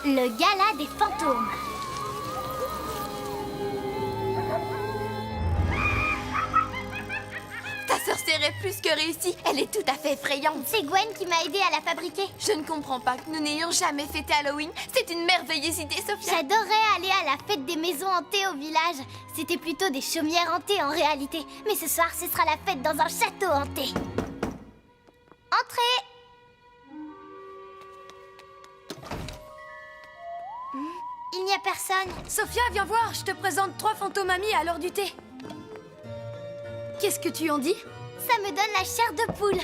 Le gala des fantômes. Ta sorcière est plus que réussie. Elle est tout à fait effrayante. C'est Gwen qui m'a aidé à la fabriquer. Je ne comprends pas que nous n'ayons jamais fêté Halloween. C'est une merveilleuse idée, Sophia. J'adorais aller à la fête des maisons hantées au village. C'était plutôt des chaumières hantées en réalité. Mais ce soir, ce sera la fête dans un château hanté. Entrez! Il n'y a personne. Sophia, viens voir, je te présente 3 fantômes amis à l'heure du thé. Qu'est-ce que tu en dis? Ça me donne la chair de poule.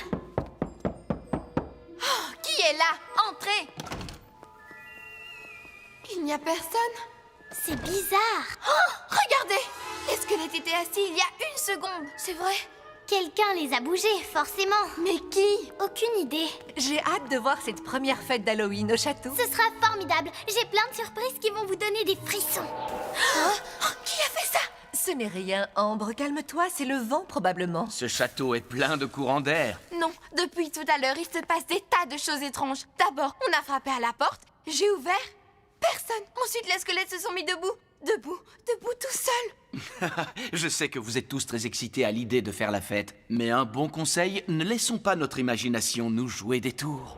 Qui est là? Entrez. Il n'y a personne. C'est bizarre. Oh, regardez! Les squelettes étaient assis il y a 1 seconde. C'est vrai? Quelqu'un les a bougés, forcément. Mais qui? Aucune idée. J'ai hâte de voir cette première fête d'Halloween au château. Ce sera formidable. J'ai plein de surprises qui vont vous donner des frissons. Qui a fait ça? Ce n'est rien, Ambre, calme-toi, c'est le vent probablement. Ce château est plein de courants d'air. Non, depuis tout à l'heure, il se passe des tas de choses étranges. D'abord, on a frappé à la porte, j'ai ouvert, personne. Ensuite, les squelettes se sont mis debout, debout tout seuls. Je sais que vous êtes tous très excités à l'idée de faire la fête. Mais un bon conseil, ne laissons pas notre imagination nous jouer des tours.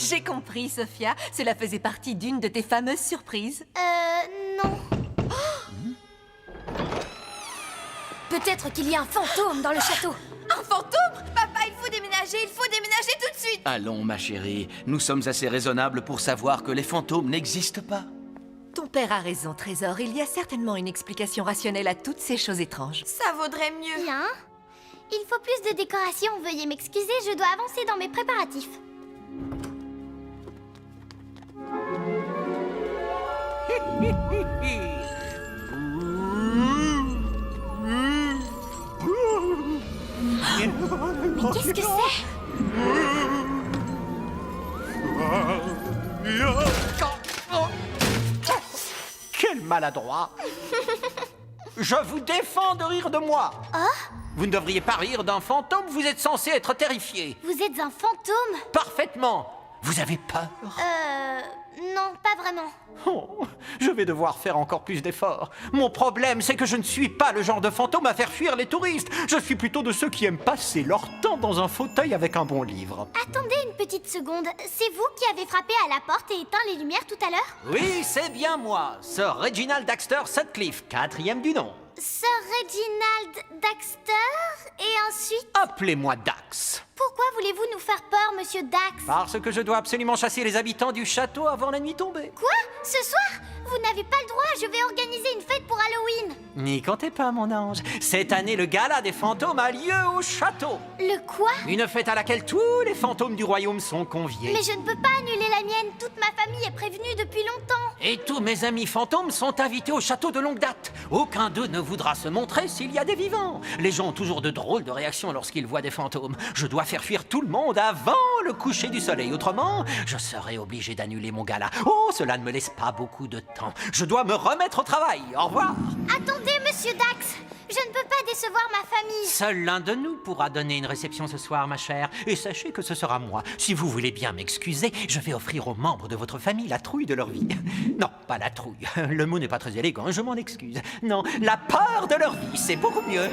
J'ai compris, Sophia, cela faisait partie d'une de tes fameuses surprises. Non. Peut-être qu'il y a un fantôme dans le château. Un fantôme? Papa, il faut déménager tout de suite. Allons, ma chérie, nous sommes assez raisonnables pour savoir que les fantômes n'existent pas. Ton père a raison, Trésor, il y a certainement une explication rationnelle à toutes ces choses étranges. Ça vaudrait mieux. Bien. Il faut plus de décoration. Veuillez m'excuser, je dois avancer dans mes préparatifs. Mais qu'est-ce que c'est? Quel maladroit! Je vous défends de rire de moi! Vous ne devriez pas rire d'un fantôme, vous êtes censé être terrifié! Vous êtes un fantôme? Parfaitement! Vous avez peur? Non, pas vraiment. Oh, je vais devoir faire encore plus d'efforts. Mon problème, c'est que je ne suis pas le genre de fantôme à faire fuir les touristes. Je suis plutôt de ceux qui aiment passer leur temps dans un fauteuil avec un bon livre. Attendez une petite seconde. C'est vous qui avez frappé à la porte et éteint les lumières tout à l'heure? Oui, c'est bien moi, Sir Reginald Daxter Sutcliffe, 4e du nom. Sir Reginald Daxter? Et ensuite... Appelez-moi Dax. Pourquoi voulez-vous nous faire peur, monsieur Dax? Parce que je dois absolument chasser les habitants du château avant la nuit tombée. Quoi? Ce soir? Vous n'avez pas le droit, je vais organiser une fête pour Halloween. N'y comptez pas, mon ange. Cette année, le gala des fantômes a lieu au château. Le quoi? Une fête à laquelle tous les fantômes du royaume sont conviés. Mais je ne peux pas annuler la mienne, toute ma famille est prévenue depuis longtemps. Et tous mes amis fantômes sont invités au château de longue date. Aucun d'eux ne voudra se montrer s'il y a des vivants. Les gens ont toujours de drôles de réactions lorsqu'ils voient des fantômes. Je dois faire fuir tout le monde avant le coucher du soleil. Autrement, je serai obligé d'annuler mon gala. Oh, cela ne me laisse pas beaucoup de temps. Je dois me remettre au travail. Au revoir. Attendez, monsieur Dax, je ne peux pas décevoir ma famille. Seul l'un de nous pourra donner une réception ce soir, ma chère. Et sachez que ce sera moi. Si vous voulez bien m'excuser, je vais offrir aux membres de votre famille la trouille de leur vie. Non, pas la trouille. Le mot n'est pas très élégant, je m'en excuse. Non, la peur de leur vie, c'est beaucoup mieux.